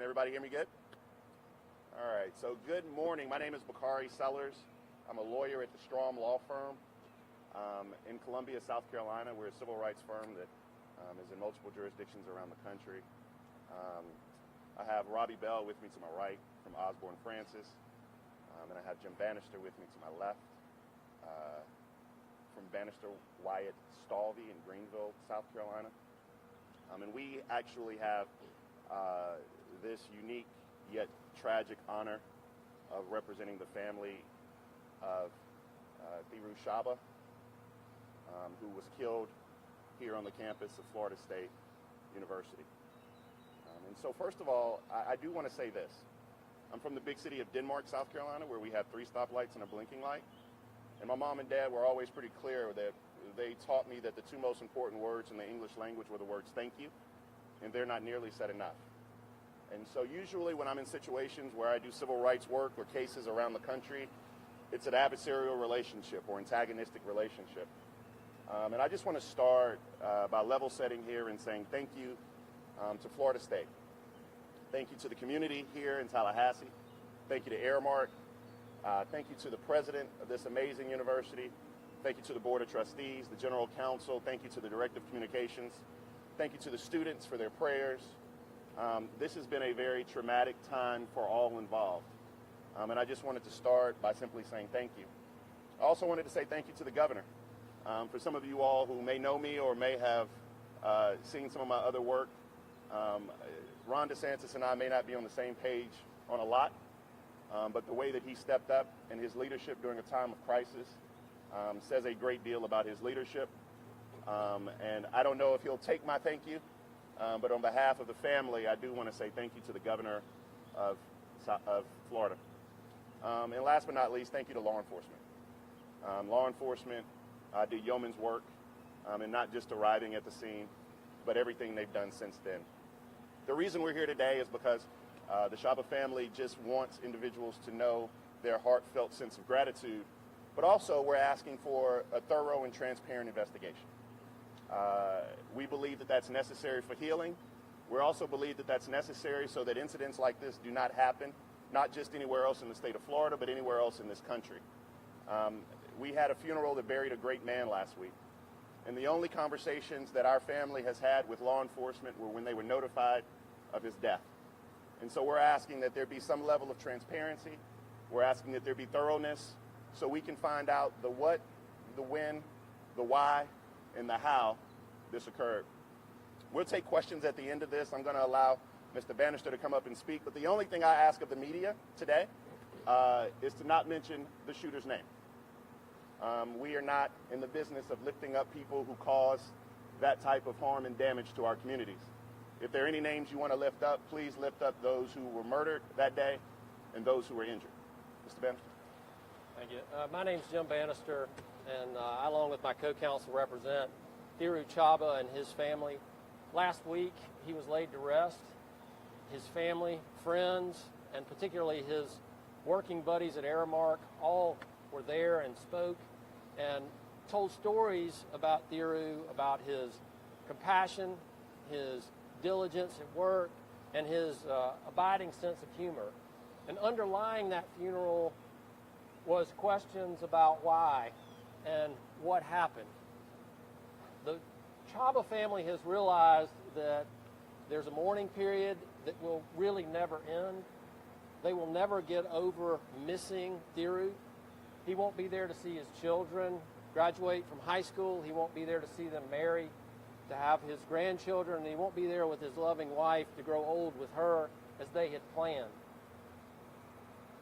everybody hear me good? All right, so good morning. My name is Bakari Sellers. I'm a lawyer at the Strom Law Firm in Columbia, South Carolina. We're a civil rights firm that is in multiple jurisdictions around the country. I have Robbie Bell with me to my right from Osborne Francis, and I have Jim Bannister with me to my left from Bannister Wyatt Stalvey in Greenville, South Carolina. And we actually have this unique yet tragic honor of representing the family of Thiru Shaba, who was killed here on the campus of Florida State University. And so first of all, I do want to say this. I'm from the big city of Denmark, South Carolina, where we have 3 stoplights and a blinking light. And my mom and dad were always pretty clear that they taught me that the 2 most important words in the English language were the words thank you, and they're not nearly said enough. And so usually when I'm in situations where I do civil rights work or cases around the country, it's an adversarial relationship or antagonistic relationship. And I just want to start by level setting here and saying thank you to Florida State. Thank you to the community here in Tallahassee. Thank you to Aramark. Thank you to the president of this amazing university. Thank you to the Board of Trustees, the General Counsel. Thank you to the Director of Communications. Thank you to the students for their prayers. This has been a very traumatic time for all involved. And I just wanted to start by simply saying thank you. I also wanted to say thank you to the governor. For some of you all who may know me or may have seen some of my other work, Ron DeSantis and I may not be on the same page on a lot, but the way that he stepped up and his leadership during a time of crisis says a great deal about his leadership. And I don't know if he'll take my thank you, but on behalf of the family, I do want to say thank you to the governor of Florida. And last but not least, thank you to law enforcement. Law enforcement did yeoman's work, and not just arriving at the scene, but everything they've done since then. The reason we're here today is because the Shaba family just wants individuals to know their heartfelt sense of gratitude, but also we're asking for a thorough and transparent investigation. We believe that that's necessary for healing. We also believe that that's necessary so that incidents like this do not happen, not just anywhere else in the state of Florida, but anywhere else in this country. We had a funeral that buried a great man last week, and the only conversations that our family has had with law enforcement were when they were notified of his death. And so we're asking that there be some level of transparency. We're asking that there be thoroughness so we can find out the what, the when, the why, and the how this occurred. We'll take questions at the end of this. I'm going to allow Mr. Bannister to come up and speak, but the only thing I ask of the media today is to not mention the shooter's name. We are not in the business of lifting up people who cause that type of harm and damage to our communities. If there are any names you want to lift up, please lift up those who were murdered that day and those who were injured. Mr. Bannister. Thank you. My name is Jim Bannister, and I, along with my co-counsel, represent Thiru Shaba and his family. Last week, he was laid to rest. His family, friends, and particularly his working buddies at Aramark all were there and spoke and told stories about Thiru, about his compassion, his diligence at work, and his abiding sense of humor. And underlying that funeral was questions about why and what happened. The Chaba family has realized that there's a mourning period that will really never end. They will never get over missing Thiru. He won't be there to see his children graduate from high school. He won't be there to see them marry, to have his grandchildren, and he won't be there with his loving wife to grow old with her as they had planned.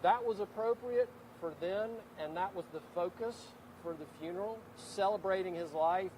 That was appropriate for then, and that was the focus for the funeral, celebrating his life.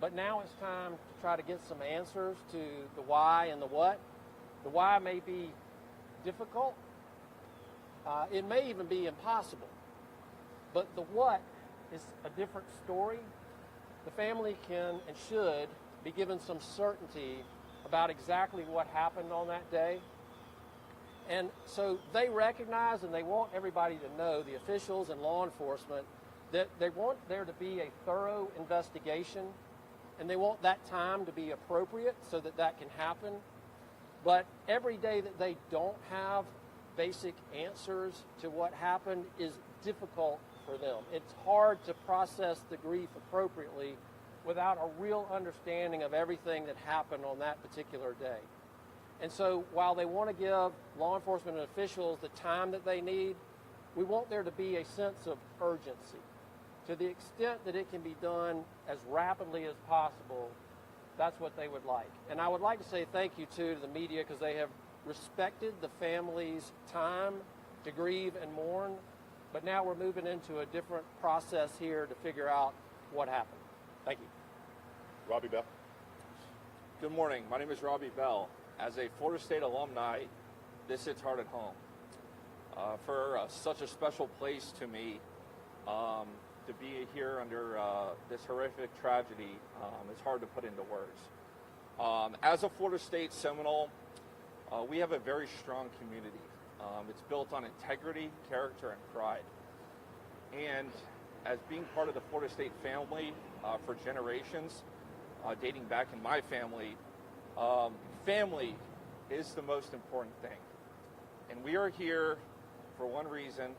But now it's time to try to get some answers to the why and the what. The why may be difficult. It may even be impossible. But the what is a different story. The family can and should be given some certainty about exactly what happened on that day. And so they recognize, and they want everybody to know, the officials and law enforcement, that they want there to be a thorough investigation, and they want that time to be appropriate so that that can happen. But every day that they don't have basic answers to what happened is difficult for them. It's hard to process the grief appropriately without a real understanding of everything that happened on that particular day. And so while they want to give law enforcement officials the time that they need, we want there to be a sense of urgency. To the extent that it can be done as rapidly as possible, that's what they would like. And I would like to say thank you, too, to the media, because they have respected the family's time to grieve and mourn. But now we're moving into a different process here to figure out what happened. Thank you. Robbie Bell. Good morning. My name is Robbie Bell. As a Florida State alumni, this hits hard at home. For such a special place to me, to be here under this horrific tragedy, it's hard to put into words. As a Florida State Seminole, we have a very strong community. It's built on integrity, character, and pride. And as being part of the Florida State family for generations, dating back in my family, family is the most important thing. And we are here for one reason,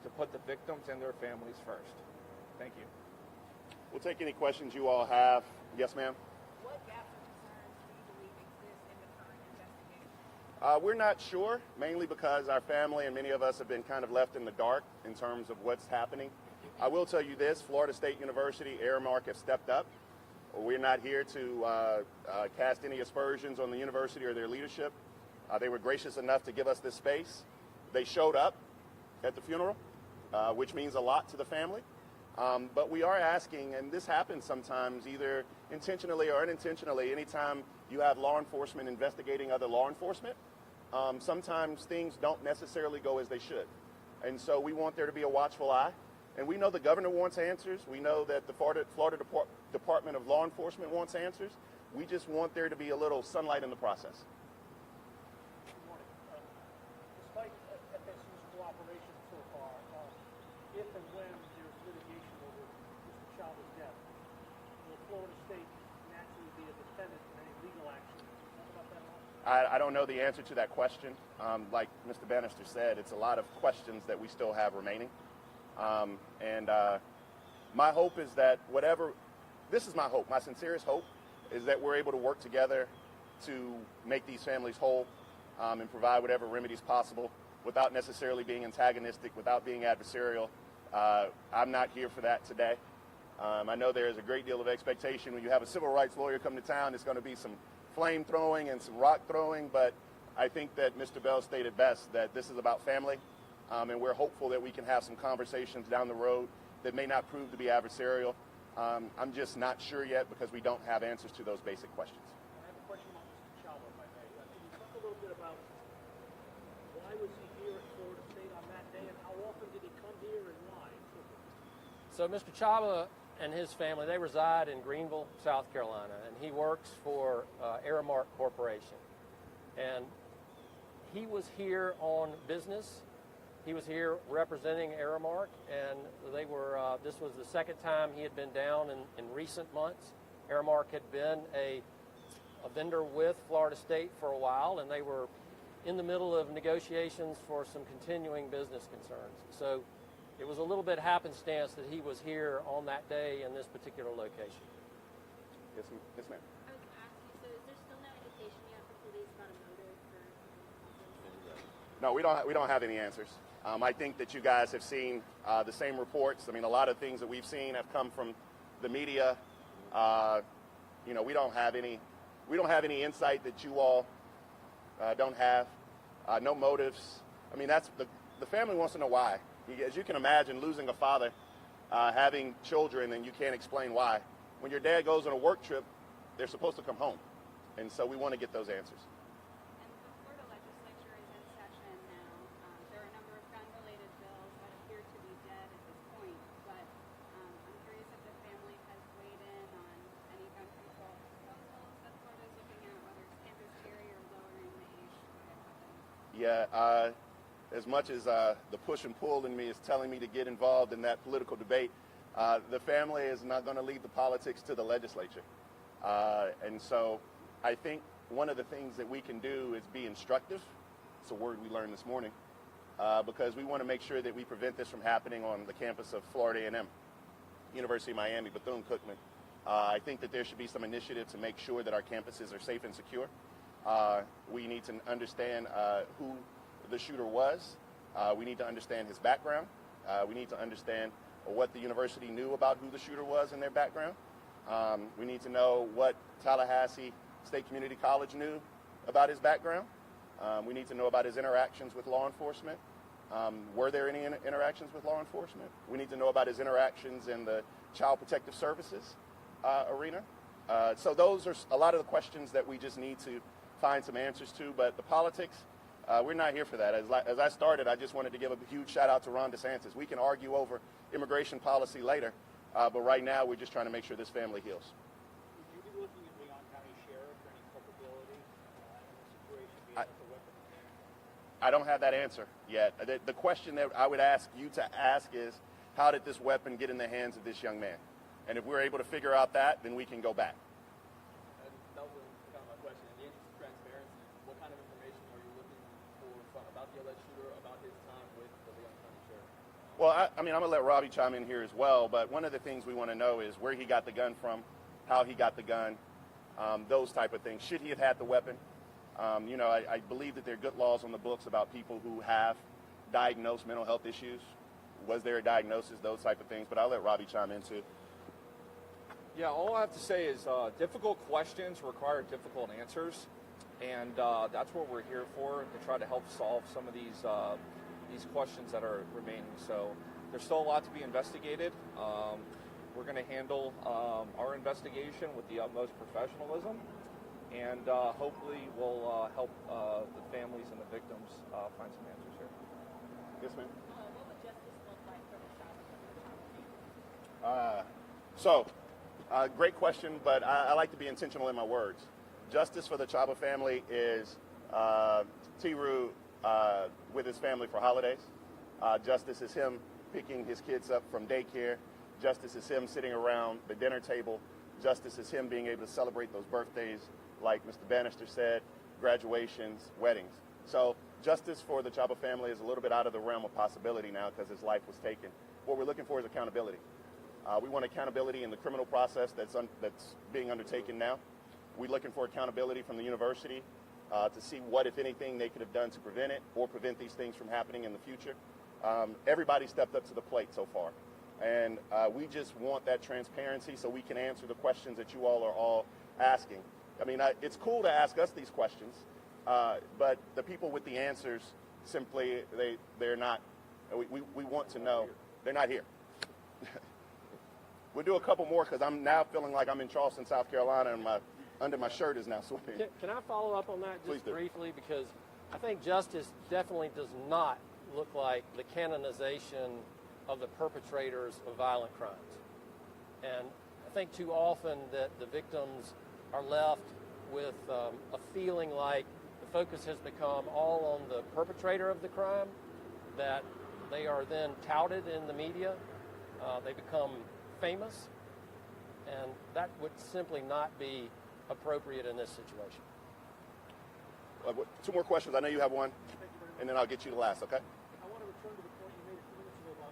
to put the victims and their families first. Thank you. We'll take any questions you all have. Yes, ma'am? What gaps or concerns do you believe exist in the current investigation? We're not sure, mainly because our family and many of us have been kind of left in the dark in terms of what's happening. I will tell you this, Florida State University, Aramark have stepped up. We're not here to cast any aspersions on the university or their leadership. They were gracious enough to give us this space. They showed up at the funeral, which means a lot to the family. But we are asking, and this happens sometimes either intentionally or unintentionally, anytime you have law enforcement investigating other law enforcement, sometimes things don't necessarily go as they should. And so we want there to be a watchful eye. And we know the governor wants answers. We know that the Florida Department of Law Enforcement wants answers. We just want there to be a little sunlight in the process. Good morning. Despite FSU's cooperation so far, if and when there's litigation over Mr. Chaba's death, will Florida State naturally be a defendant in any legal action? Talk about that at all? I don't know the answer to that question. Like Mr. Bannister said, it's a lot of questions that we still have remaining. My hope is that this is my hope, my sincerest hope, is that we're able to work together to make these families whole and provide whatever remedies possible without necessarily being antagonistic, without being adversarial. I'm not here for that today. I know there is a great deal of expectation when you have a civil rights lawyer come to town. There's going to be some flame throwing and some rock throwing, but I think that Mr. Bell stated best that this is about family. And we're hopeful that we can have some conversations down the road that may not prove to be adversarial. I'm just not sure yet because we don't have answers to those basic questions. I have a question about Mr. Chaba, if I may. Can you talk a little bit about why was he here at Florida State on that day, and how often did he come here, and why? So Mr. Chaba and his family, they reside in Greenville, South Carolina, and he works for Aramark Corporation. And he was here on business. He was here representing Aramark, and they were. This was the second time he had been down in recent months. Aramark had been a vendor with Florida State for a while, and they were in the middle of negotiations for some continuing business concerns. So it was a little bit happenstance that he was here on that day in this particular location. Yes, ma'am. I was asking, so is there still no indication yet from police about a motive for? No, we don't have any answers. I think that you guys have seen the same reports. I mean, a lot of things that we've seen have come from the media. We don't have any insight that you all don't have. No motives. I mean, that's the family wants to know why. As you can imagine, losing a father, having children, and you can't explain why. When your dad goes on a work trip, they're supposed to come home, and so we want to get those answers. And the Florida legislature is in session now. There are a number of gun-related bills that appear to be dead at this point, but I'm curious if the family has weighed in on any gun control proposals that Florida is looking at, whether it's campus carry or lowering the age to get weapons. Yeah, as much as the push and pull in me is telling me to get involved in that political debate, the family is not going to leave the politics to the legislature. And so I think one of the things that we can do is be instructive. It's a word we learned this morning, because we want to make sure that we prevent this from happening on the campus of Florida A&M, University of Miami, Bethune-Cookman. I think that there should be some initiative to make sure that our campuses are safe and secure. We need to understand who the shooter was. We need to understand his background. We need to understand what the university knew about who the shooter was in their background. We need to know what Tallahassee State Community College knew about his background. We need to know about his interactions with law enforcement. Were there any interactions with law enforcement? We need to know about his interactions in the Child Protective Services arena. So those are a lot of the questions that we just need to find some answers to. But the politics, we're not here for that. As I started, I just wanted to give a huge shout out to Ron DeSantis. We can argue over immigration policy later, but right now we're just trying to make sure this family heals. Would you be looking at Leon County Sheriff for any culpability in the situation being with the weapon? I don't have that answer yet. The question that I would ask you to ask is, how did this weapon get in the hands of this young man? And if we're able to figure out that, then we can go back. And that was kind of my question. In the interest of transparency, what kind of information are you looking for about the alleged shooter, about his time with the Leon County Sheriff? Well, I'm going to let Robbie chime in here as well, but one of the things we want to know is where he got the gun from, how he got the gun, those type of things. Should he have had the weapon? I believe that there are good laws on the books about people who have diagnosed mental health issues. Was there a diagnosis, those type of things? But I'll let Robbie chime in too. Yeah, all I have to say is difficult questions require difficult answers, and that's what we're here for, to try to help solve some of these questions that are remaining. So there's still a lot to be investigated. We're going to handle our investigation with the utmost professionalism, and hopefully we'll help the families and the victims find some answers here. Yes, ma'am. What would justice look like for the child family? Great question, but I like to be intentional in my words. Justice for the Chaba family is Tiru with his family for holidays. Justice is him picking his kids up from daycare. Justice is him sitting around the dinner table. Justice is him being able to celebrate those birthdays, like Mr. Bannister said, graduations, weddings. So justice for the Chaba family is a little bit out of the realm of possibility now because his life was taken. What we're looking for is accountability. We want accountability in the criminal process that's being undertaken now. We're looking for accountability from the university to see what, if anything, they could have done to prevent it or prevent these things from happening in the future. Everybody stepped up to the plate so far. And we just want that transparency so we can answer the questions that you all are all asking. I mean, it's cool to ask us these questions, but the people with the answers simply, they're not. We want to know. They're not here. We'll do a couple more because I'm now feeling like I'm in Charleston, South Carolina, and under my shirt is now sweating. Can I follow up on that Please just do. briefly? Because I think justice definitely does not look like the canonization of the perpetrators of violent crimes. And I think too often that the victims are left with a feeling like the focus has become all on the perpetrator of the crime, that they are then touted in the media. They become famous, and that would simply not be appropriate in this situation. Two more questions. I know you have one, and then I'll get you the last, okay? I want to return to the point you made a few minutes ago about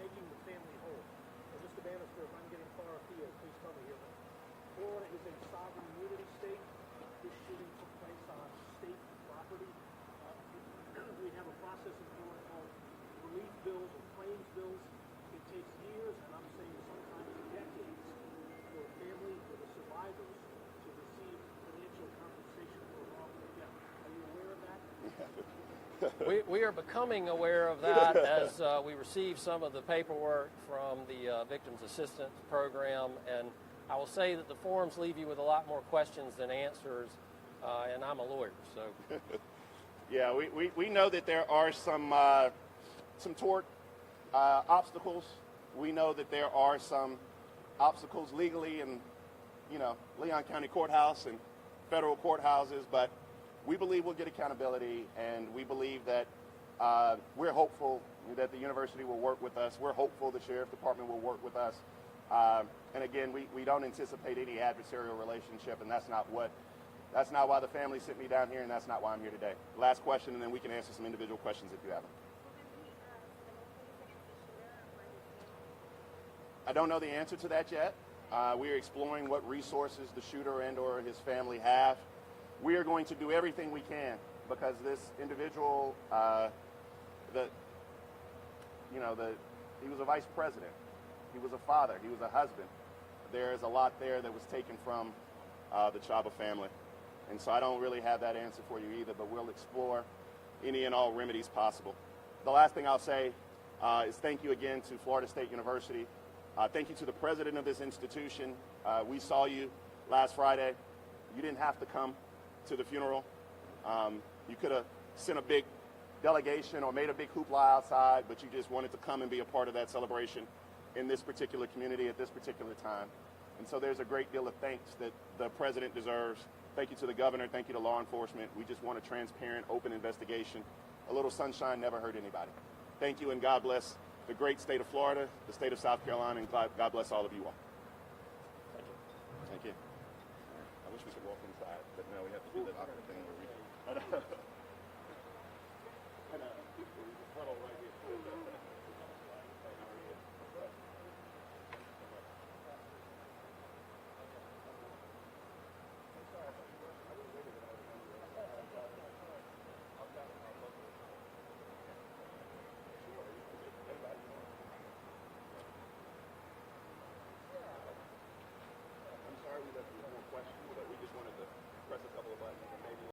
making the family whole. And Mr. Bannister, if I'm getting far afield, please tell me here. Florida is a sovereign immunity state. This shooting took place on state property. We have a process in Florida called relief bills or claims bills. It takes years, and I'm saying sometimes decades, for a family, for the survivors, to receive financial compensation for a wrongful death. Are you aware of that? We are becoming aware of that as we receive some of the paperwork from the Victims Assistance Program, and I will say that the forms leave you with a lot more questions than answers, and I'm a lawyer, so. Yeah, we know that there are some tort obstacles. We know that there are some obstacles legally in, Leon County Courthouse and federal courthouses, but we believe we'll get accountability, and we believe that we're hopeful that the university will work with us. We're hopeful the Sheriff's Department will work with us. And again, we don't anticipate any adversarial relationship, and that's not what That's not why the family sent me down here, and that's not why I'm here today. Last question, and then we can answer some individual questions if you have them. I don't know the answer to that yet. We are exploring what resources the shooter and or his family have. We are going to do everything we can because this individual, he was a vice president. He was a father. He was a husband. There is a lot there that was taken from the Chaba family. And so I don't really have that answer for you either, but we'll explore any and all remedies possible. The last thing I'll say is thank you again to Florida State University. Thank you to the president of this institution. We saw you last Friday. You didn't have to come to the funeral. You could have sent a big delegation or made a big hoopla outside, but you just wanted to come and be a part of that celebration in this particular community at this particular time. And so there's a great deal of thanks that the president deserves. Thank you to the governor. Thank you to law enforcement. We just want a transparent, open investigation. A little sunshine never hurt anybody. Thank you, and God bless the great state of Florida, the state of South Carolina, and God bless all of you all. Thank you. Thank you. I wish we could walk inside, but no, we have to do that awkward thing where we... I know. Funnel right here.